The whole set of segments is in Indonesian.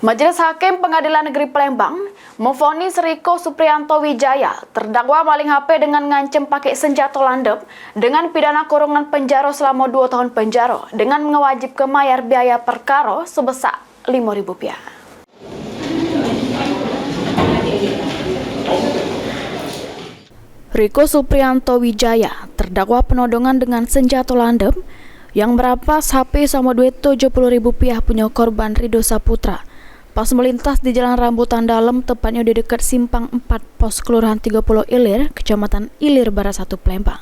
Majelis Hakim Pengadilan Negeri Palembang memvonis Riko Supriyanto Wijaya terdakwa maling HP dengan ngancem pakai senjata landep dengan pidana kurungan penjara selama 2 tahun penjara dengan mewajibkan bayar biaya perkara sebesar Rp5.000. Riko Supriyanto Wijaya terdakwa penodongan dengan senjata landep yang merampas HP sama duit Rp70.000 punya korban Rido Saputra pas melintas di Jalan Rambutan Dalam, tepatnya di dekat Simpang 4 Pos Kelurahan 30 Ilir, Kecamatan Ilir Barat 1 Palembang.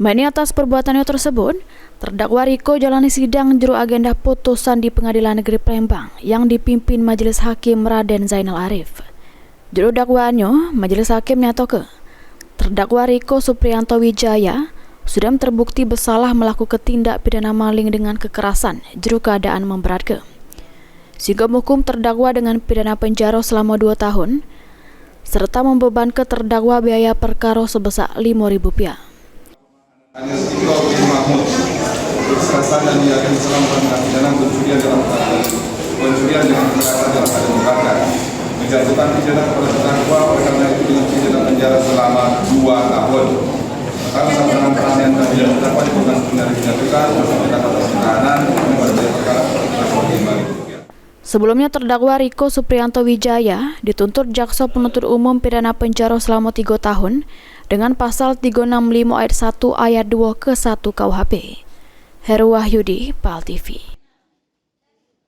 Meni atas perbuatannya tersebut, terdakwa Riko jalani sidang juru agenda putusan di Pengadilan Negeri Palembang yang dipimpin Majelis Hakim Raden Zainal Arif. Juru dakwaannya, Majelis Hakim nyatakan, terdakwa Riko Supriyanto Wijaya sudah terbukti bersalah melakukan tindak pidana maling dengan kekerasan juru keadaan memberatkan, sehingga menghukum terdakwa dengan pidana penjara selama 2 tahun, serta membebankan terdakwa biaya perkara sebesar Rp5.000. Kekerasan dan diakan selama pidana pencurian dengan kekerasan dalam keadaan membakar, menjatuhkan pidana kepada terdakwa oleh karena itu dengan pidana penjara selama 2 tahun. Kami sampaikan perasaan tadi terdakwa bukan benar dijatuhkan bersama dengan tahanan pada perkara Rp5.000. Sebelumnya terdakwa Riko Supriyanto Wijaya dituntut jaksa penuntut umum pidana penjara selama 3 tahun dengan pasal 365 ayat 1 ayat 2 ke 1 KUHP. Heru Wahyudi, PAL TV.